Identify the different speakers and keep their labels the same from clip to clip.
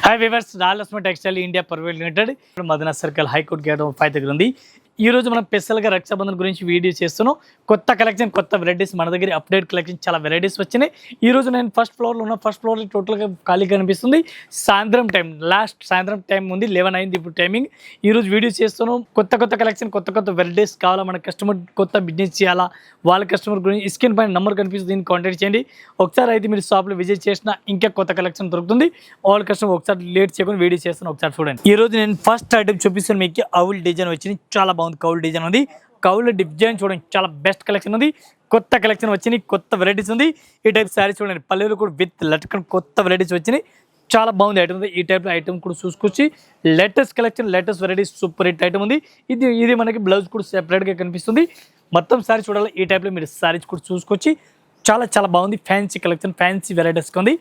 Speaker 1: Hi weavers, Rayalaseema textile India private limited Madana circle high court gate 5 దగ్గర ఉంది. ఈ రోజు మనం స్పెషల్గా రక్షాబంధన్ గురించి వీడియో చేస్తున్నాం. కొత్త కలెక్షన్, కొత్త వెరైటీస్ మన దగ్గర అప్డేట్ కలెక్షన్ చాలా వెరైటీస్ వచ్చినాయి. ఈ రోజు నేను ఫస్ట్ ఫ్లోర్లో ఉన్న. ఫస్ట్ ఫ్లోర్లో టోటల్గా ఖాళీ కనిపిస్తుంది. సాయంత్రం టైం, సాయంత్రం టైం ఉంది, 11 అయింది ఇప్పుడు టైమింగ్. ఈ రోజు వీడియో చేస్తున్నాం. కొత్త కలెక్షన్, కొత్త వెరైటీస్ కావాలా, మన కస్టమర్ కొత్త బిజినెస్ చేయాలా, వాళ్ళ కస్టమర్ గురించి స్క్రీన్ పైన నెంబర్ కనిపిస్తుంది, దీన్ని కాంటాక్ట్ చేయండి. ఒకసారి అయితే మీరు షాప్లో విజిట్ చేసినా ఇంకా కొత్త కలెక్షన్ దొరుకుతుంది. ఆల్ కస్టమర్ ఒకసారి లేట్ చేయకుండా వీడియో చేస్తాను, ఒకసారి చూడండి. ఈ రోజు నేను ఫస్ట్ ఐటమ్ చూపిస్తాను మీకు. అవుల్ డిజైన్ వచ్చింది, చాలా బాగుంది. కౌల్ డిజైన్ ఉంది. కౌల్ డిజైన్ చూడండి, చాలా బెస్ట్ కలెక్షన్ ఉంది. కొత్త కలెక్షన్ వచ్చినాయి, కొత్త వెరైటీస్ ఉంది. ఈ టైప్ శారీస్ చూడండి, పల్లెలు కూడా విత్ లట్కన్ కొత్త వెరైటీస్ వచ్చినాయి. చాలా బాగుంది ఐటమ్ ఉంది. ఈ టైప్లో ఐటమ్ కూడా చూసుకొచ్చి latest collection, latest varieties, super hit item ఉంది. ఇది మనకి బ్లౌజ్ కూడా సెపరేట్గా కనిపిస్తుంది. మొత్తం శారీ చూడాలి. ఈ టైప్లో మీరు శారీస్ కూడా చూసుకొచ్చి చాలా బాగుంది. ఫ్యాన్సీ కలెక్షన్, ఫ్యాన్సీ వెరైటీస్ ఉంది.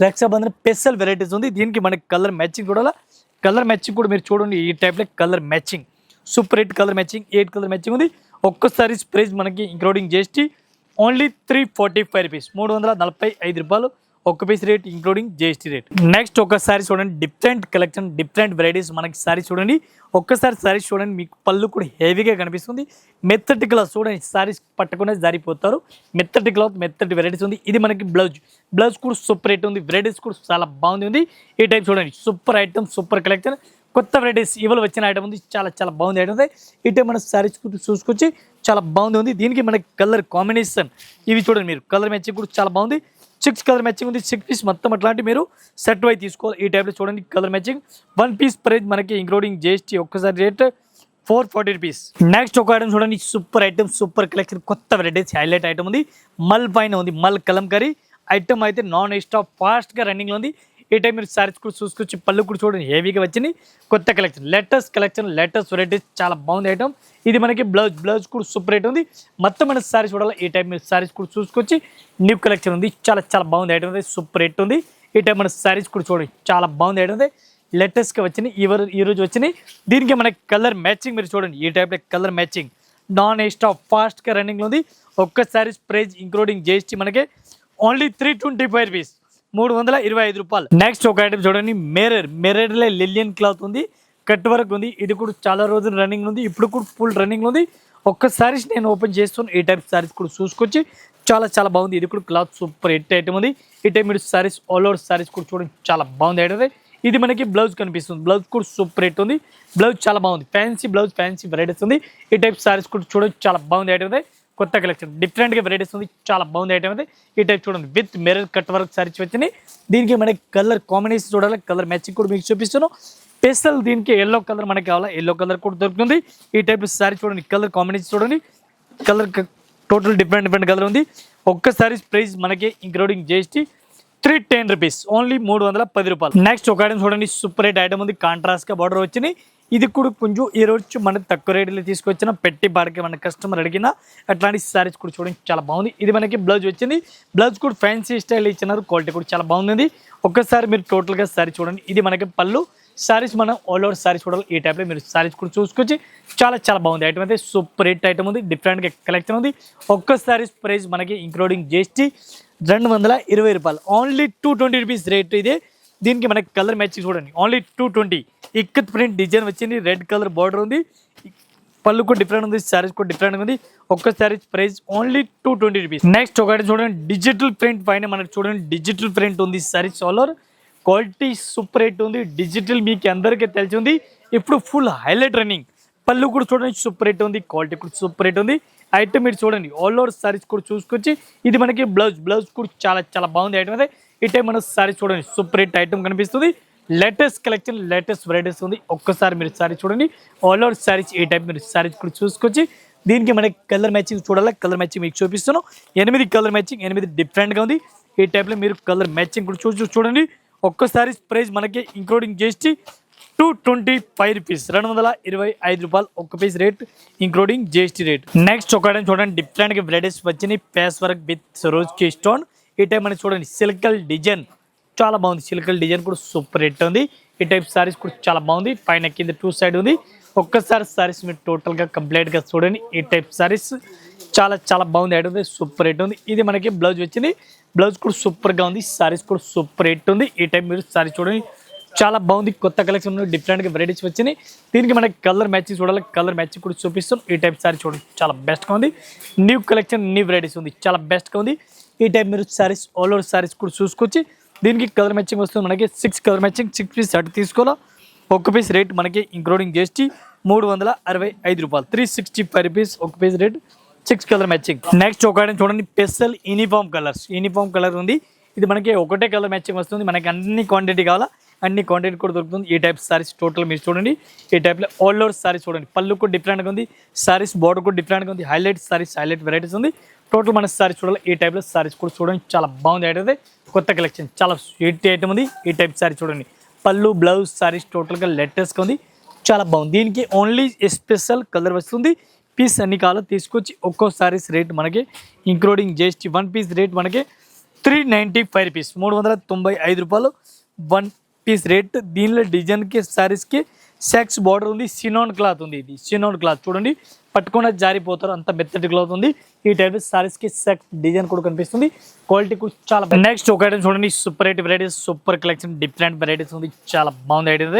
Speaker 1: రక్షాబంధన్ స్పెషల్ వెరైటీస్ ఉంది. దీనికి మనకి కలర్ మ్యాచింగ్ చూడాలా. కలర్ మ్యాచింగ్ కూడా మీరు చూడండి. ఈ టైప్లో colour matching, super hit colour matching, 8 colour matching ఉంది. ఒక్కసారి ప్రైస్ మనకి ఇంక్లూడింగ్ GST ఓన్లీ 345 రూపీస్, 345 రూపాయలు ఒక్క piece rate including GST rate. Next ఒకసారి చూడండి, డిఫరెంట్ కలెక్షన్, డిఫరెంట్ వెరైటీస్ మనకి సారీ చూడండి. ఒక్కసారి సారీస్ చూడండి, మీకు పళ్ళు కూడా హెవీగా కనిపిస్తుంది. మెత్తటి క్లాత్ చూడండి, సారీస్ పట్టుకునే జారిపోతారు. మెత్తటి క్లాత్, మెత్తటి వెరైటీస్ ఉంది. ఇది మనకి బ్లౌజ్ కూడా సూపర్ హిట్ ఉంది. వెరైటీస్ కూడా చాలా బాగుంది. ఈ టైప్ చూడండి, సూపర్ ఐటమ్, సూపర్ కలెక్షన్, కొత్త వెరైటీస్ ఇవాళ వచ్చిన ఐటమ్ ఉంది. చాలా బాగుంది ఐటమ్ ఉంది. ఇటే మన సారీస్ చూసుకొచ్చి చాలా బాగుంది. దీనికి మనకి కలర్ కాంబినేషన్ ఇవి చూడండి, మీరు కలర్ మ్యాచింగ్ కూడా చాలా బాగుంది. 6 కలర్ మ్యాచింగ్ ఉంది. 6 పీస్ మొత్తం అట్లాంటి మీరు సెట్ వై తీసుకోవాలి. ఈ టైప్లో చూడండి, కలర్ మ్యాచింగ్. 1 పీస్ ప్రైస్ మనకి ఇంక్లూడింగ్ GST ఒక్కసారి రేట్ 440 రూపీస్. నెక్స్ట్ ఒక ఐటమ్ చూడండి, సూపర్ ఐటమ్, సూపర్ కలెక్షన్, కొత్త వెరైటీస్ హైలైట్ ఐటమ్ ఉంది. మల్ పైన ఉంది, మల్ కలంకరీ ఐటమ్ అయితే నాన్ స్టాప్ ఫాస్ట్గా రన్నింగ్లో ఉంది. ఈ టైం మీరు సారీస్ కూడా చూసుకొచ్చి పళ్ళు కూడా చూడండి, హెవీగా వచ్చింది. కొత్త కలెక్షన్, లేటెస్ట్ వెరైటీస్, చాలా బాగుంది ఐటమ్. ఇది మనకి బ్లౌజ్ కూడా సూపర్ రేట్ ఉంది. మొత్తం మన సారీస్ చూడాలి. ఈ టైం మీరు సారీస్ కూడా చూసుకొచ్చి న్యూ కలెక్షన్ ఉంది. చాలా బాగుంది ఐటమ్ ఉంది, సూపర్ రేట్ ఉంది. ఈ టైం మన సారీస్ కూడా చూడండి, చాలా బాగుంది ఐటమ్ ఉంది. లేటెస్ట్గా వచ్చినాయి, ఈ రోజు వచ్చినాయి. దీనికి మనకి కలర్ మ్యాచింగ్ మీరు చూడండి. ఈ టైప్లో కలర్ మ్యాచింగ్ నాన్ స్టాప్ ఫాస్ట్గా రన్నింగ్లో ఉంది. ఒక్క సారీస్ ప్రైస్ ఇంక్లూడింగ్ GST మనకి ఓన్లీ 325 రూపీస్, 325 రూపాయలు. నెక్స్ట్ ఒక ఐటమ్ చూడండి, మిర్రర్లో లిలియన్ క్లాత్ ఉంది, కట్ వర్క్ ఉంది. ఇది కూడా చాలా రోజులు రన్నింగ్ ఉంది, ఇప్పుడు కూడా ఫుల్ రన్నింగ్ ఉంది. ఒక్క సారీస్ నేను ఓపెన్ చేస్తాను. ఈ టైప్ సారీస్ కూడా చూసుకొచ్చి చాలా బాగుంది. ఇది కూడా క్లాత్ సూపర్ హిట్ ఐటమ్ ఉంది. ఈ టైప్ మీరు సారీస్ ఆల్ ఓవర్ సారీస్ కూడా చూడండి, చాలా బాగుంది ఐటమ్. ఇది మనకి బ్లౌజ్ కనిపిస్తుంది. బ్లౌజ్ కూడా సూపర్ హిట్ ఉంది. బ్లౌజ్ చాలా బాగుంది, ఫ్యాన్సీ బ్లౌజ్, ఫ్యాన్సీ వెరైటీస్ ఉంది. ఈ టైప్ సారీస్ కూడా చూడండి, చాలా బాగుంది ఐటమ్. కొత్త కలెక్షన్, డిఫరెంట్గా వెరైటీస్ ఉంది, చాలా బాగుంది ఐటమ్ అయితే. ఈ టైప్ చూడండి, with mirror cut work saris వచ్చినాయి. దీనికి మనకి కలర్ కాంబినేషన్ చూడాలి. కలర్ మ్యాచింగ్ కూడా మీకు చూపిస్తున్నాను. స్పెషల్ దీనికి ఎల్లో కలర్ మనకి కావాలా, ఎల్లో కలర్ కూడా దొరుకుతుంది. ఈ టైప్ సారీ చూడండి, కలర్ కాంబినేషన్ చూడండి, కలర్ టోటల్ డిఫరెంట్ కలర్ ఉంది. ఒక్క సారీస్ ప్రైస్ మనకి ఇంక్లూడింగ్ GST 310 రూపీస్, ఓన్లీ 310 రూపాయలు. నెక్స్ట్ ఒక ఐటమ్ చూడండి, సూపర్ హిట్ ఐటమ్ ఉంది. కాంట్రాస్ట్గా బార్డర్ వచ్చినాయి. ఇది కూడా కొంచెం ఈ రోజు మనకి తక్కువ రేట్లో తీసుకొచ్చిన, పెట్టి బాడకి మన కస్టమర్ అడిగిన అట్లాంటి సారీస్ కూడా చూడండి, చాలా బాగుంది. ఇది మనకి బ్లౌజ్ వచ్చింది. బ్లౌజ్ కూడా ఫ్యాన్సీ స్టైల్ ఇచ్చినారు, క్వాలిటీ కూడా చాలా బాగుంది. ఒక్కసారి మీరు టోటల్గా సారీ చూడండి. ఇది మనకి పళ్ళు. సారీస్ మనం ఆల్ ఓవర్ సారీస్ చూడాలి. ఈ టైప్లో మీరు సారీస్ కూడా చూసుకొచ్చి చాలా బాగుంది ఐటమ్ అయితే. సూపర్ హిట్ ఐటమ్ ఉంది, డిఫరెంట్గా కలెక్షన్ ఉంది. ఒక్క సారీస్ ప్రైస్ మనకి ఇంక్లూడింగ్ GST 220 రూపాయలు, ఓన్లీ 220 రూపీస్ రేట్ ఇదే. దీనికి మనకి కలర్ మ్యాచింగ్ చూడండి, ఓన్లీ 220. ఇక్కత్ ప్రింట్ డిజైన్ వచ్చింది, రెడ్ కలర్ బార్డర్ ఉంది. పళ్ళు కూడా డిఫరెంట్ ఉంది, సారీస్ కూడా డిఫరెంట్ ఉంది. ఒక్క saris price only 220 rupees. Next ఒకటి చూడండి, డిజిటల్ ప్రింట్ పైన మనకి చూడండి, డిజిటల్ ప్రింట్ ఉంది. Saris all over quality super rate ఉంది. డిజిటల్ మీకు అందరికీ తెలిసి ఉంది, ఇప్పుడు ఫుల్ హైలైట్ రన్నింగ్. పళ్ళు కూడా చూడండి, సూపర్ రేట్ ఉంది. క్వాలిటీ కూడా సూపర్ రేట్ ఉంది. ఐటమ్ మీరు చూడండి, ఆల్ ఓవర్ సారీస్ కూడా చూసుకొచ్చి ఇది మనకి బ్లౌజ్ కూడా చాలా బాగుంది ఐటమ్ అయితే. ఈ టైం మన సారీ చూడండి, సూపర్ హిట్ ఐటమ్ కనిపిస్తుంది. లేటెస్ట్ కలెక్షన్, లేటెస్ట్ వెరైటీస్ ఉంది. ఒక్కసారి మీరు సారీ చూడండి, ఆల్ ఓవర్ సారీస్. ఈ టైప్ మీరు సారీస్ కూడా చూసుకొచ్చి దీనికి మనకి కలర్ మ్యాచింగ్ చూడాలి. కలర్ మ్యాచింగ్ మీకు చూపిస్తున్నాను. 8 కలర్ మ్యాచింగ్, 8 డిఫరెంట్గా ఉంది. ఈ టైప్లో మీరు కలర్ మ్యాచింగ్ కూడా చూడండి. ఒక్కసారి ప్రైస్ మనకి ఇంక్లూడింగ్ GST 225 రూపీస్, 225 రూపాయలు ఒక్క piece rate including GST rate. Next ఒక చూడండి, డిఫరెంట్గా వెరైటీస్ వచ్చినాయి. ప్యాస్ వర్క్ విత్ రోజ్ కి స్టోన్. ఈ టైప్ మనకి చూడండి, సిల్కల్ డిజైన్ చాలా బాగుంది. సిల్కల్ డిజైన్ కూడా సూపర్ హిట్ ఉంది. ఈ టైప్ సారీస్ కూడా చాలా బాగుంది. పైన కింద 2 సైడ్ ఉంది. ఒక్కసారి సారీస్ మీరు టోటల్గా కంప్లీట్గా చూడండి. ఈ టైప్ సారీస్ చాలా బాగుంది ఐటమ్, సూపర్ హిట్ ఉంది. ఇది మనకి బ్లౌజ్ వచ్చింది. బ్లౌజ్ కూడా సూపర్గా ఉంది. సారీస్ కూడా సూపర్ హిట్ ఉంది. ఈ టైప్ మీరు సారీ చూడండి, చాలా బాగుంది. కొత్త కలెక్షన్ డిఫరెంట్గా వెరైటీస్ వచ్చినాయి. దీనికి మనకి కలర్ మ్యాచింగ్ చూడాలి, కలర్ మ్యాచింగ్ కూడా చూపిస్తాం. ఈ టైప్ సారీ చూడండి, చాలా బెస్ట్గా ఉంది. న్యూ కలెక్షన్, న్యూ వెరైటీస్ ఉంది, చాలా బెస్ట్గా ఉంది. ఈ టైప్ మీరు సారీస్ ఆల్ ఓవర్ సారీస్ కూడా చూసుకొచ్చి దీనికి కలర్ మ్యాచింగ్ వస్తుంది. మనకి 6 కలర్ మ్యాచింగ్, 6 పీస్ అటు తీసుకోవాలా. ఒక పీస్ రేట్ మనకి ఇంక్లూడింగ్ GST 365 రూపాయలు, 365 రూపీస్ ఒక piece rate, 6 colour matching. Next ఒక ఐటమ్ చూడండి, special uniform colours. Uniform colour ఉంది. ఇది మనకి ఒకటే కలర్ మ్యాచింగ్ వస్తుంది. మనకి అన్ని క్వాంటిటీ కావాలా, అన్ని క్వాంటిటీ కూడా దొరుకుతుంది. ఈ టైప్ సారీస్ టోటల్ మీరు చూడండి. ఈ టైప్లో ఆల్ ఓవర్ సారీస్ చూడండి. పళ్ళు కూడా డిఫరెంట్గా ఉంది, సారీస్ బార్డర్ కూడా డిఫరెంట్గా ఉంది. హైలైట్ సారీస్, హైలైట్ వెరైటీస్ ఉంది. టోటల్ మన సారీస్ చూడాలి. ఈ టైప్లో సారీస్ కూడా చూడండి, చాలా బాగుంది. అయితే కొత్త కలెక్షన్, చాలా స్వీట్ ఐటమ్ ఉంది. ఈ టైప్ సారీ చూడండి. పళ్ళు, బ్లౌజ్, సారీస్ టోటల్గా లేటెస్ట్గా ఉంది, చాలా బాగుంది. దీనికి ఓన్లీ స్పెషల్ కలర్ వస్తుంది. పీస్ అన్ని కాలం తీసుకొచ్చి ఒక్కో సారీస్ రేట్ మనకి ఇంక్లూడింగ్ GST 1 పీస్ రేట్ మనకి 395 రూపీస్, 395 రూపాయలు 1 పీస్ రేట్. దీనిలో డిజైన్కి సారీస్కి సెక్స్ బార్డర్ ఉంది, సినోన్ క్లాత్ ఉంది. ఇది సినోన్ క్లాత్ చూడండి, పట్టుకున్న జారిపోతారు, అంత మెత్తటి క్లాత్ ఉంది. ఈ టైప్ సారీస్కి సెక్స్ డిజైన్ కూడా కనిపిస్తుంది. క్వాలిటీ కూడా చాలా. నెక్స్ట్ ఒక ఐటమ్ చూడండి, super rate varieties, super collection, different varieties ఉంది, చాలా బాగుంది. ఐటమ్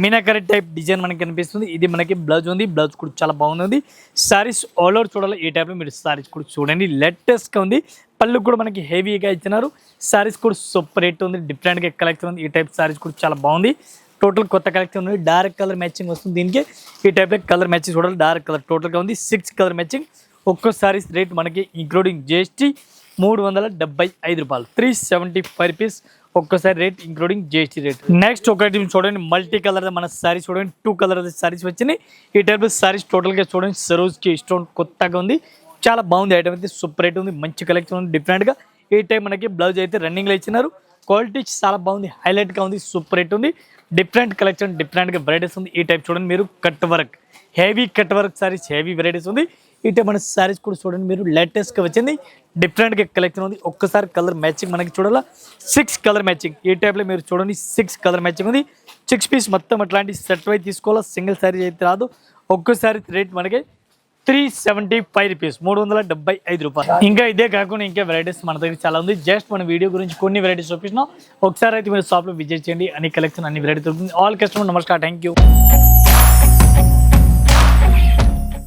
Speaker 1: మీనాకరీ టైప్ డిజైన్ మనకి కనిపిస్తుంది. ఇది మనకి బ్లౌజ్ ఉంది, బ్లౌజ్ కూడా చాలా బాగుంది. సారీస్ ఆల్ ఓవర్ చూడాలి. ఈ టైప్లో మీరు సారీస్ కూడా చూడండి, లేటెస్ట్గా ఉంది. పళ్ళు కూడా మనకి హెవీగా ఇచ్చినారు. సారీస్ కూడా సూపర్ రేట్ ఉంది, డిఫరెంట్గా కలెక్షన్ ఉంది. ఈ టైప్ సారీస్ కూడా చాలా బాగుంది. టోటల్ కొత్త కలెక్షన్ ఉంది. డార్క్ కలర్ మ్యాచింగ్ వస్తుంది దీనికి. ఈ టైప్లో కలర్ మ్యాచింగ్ చూడాలి, డార్క్ కలర్ టోటల్గా ఉంది. 6 కలర్ మ్యాచింగ్. ఒక్కో సారీస్ రేట్ మనకి ఇంక్లూడింగ్ GST 375 రూపాయలు, 375 రూపీస్ ఒక్కసారి rate including GST rate. Next ఒకటి చూడండి, మల్టీ కలర్ మన సారీస్ చూడండి. 2 కలర్ సారీస్ వచ్చినాయి. ఈ టైప్ సారీస్ టోటల్గా చూడండి. సరోజ్కి స్టోన్ కొత్తగా ఉంది, చాలా బాగుంది. ఐటమ్ అయితే సూపర్ రేట్ ఉంది, మంచి కలెక్షన్ ఉంది, డిఫరెంట్గా. ఈ టైం మనకి బ్లౌజ్ అయితే రన్నింగ్లో ఇచ్చినారు. క్వాలిటీ చాలా బాగుంది, హైలైట్గా ఉంది, సూపర్ రేట్ ఉంది. డిఫరెంట్ కలెక్షన్, డిఫరెంట్గా వెరైటీస్ ఉంది. ఈ టైప్ చూడండి మీరు, cut work, heavy cut work saris, heavy varieties ఉంది. ఈ టైప్ మన సారీస్ కూడా చూడండి మీరు, లేటెస్ట్గా వచ్చింది, డిఫరెంట్గా కలెక్షన్ ఉంది. ఒక్కసారి కలర్ మ్యాచింగ్ మనకి చూడాలా, 6 కలర్ మ్యాచింగ్. ఈ టైప్లో మీరు చూడండి, 6 కలర్ మ్యాచింగ్ ఉంది. 6 పీస్ మొత్తం అట్లాంటి సెట్ వైజ్ తీసుకోవాలా, సింగిల్ సారీ అయితే రాదు. ఒక్కసారి రేట్ మనకి 375 రూపీస్, 375 రూపాయలు. ఇంకా ఇదే కాకుండా ఇంకా వెరైటీస్ మన దగ్గర చాలా ఉంది. జస్ట్ మన వీడియో గురించి కొన్ని వెరైటీస్ చూపిస్తున్నాం. ఒకసారి అయితే మీరు షాప్లో విజిట్ చేయండి, అన్ని కలెక్షన్, అన్ని వెరైటీస్ దొరుకుతుంది. ఆల్ కస్టమర్ నమస్కారం, థ్యాంక్ యూ.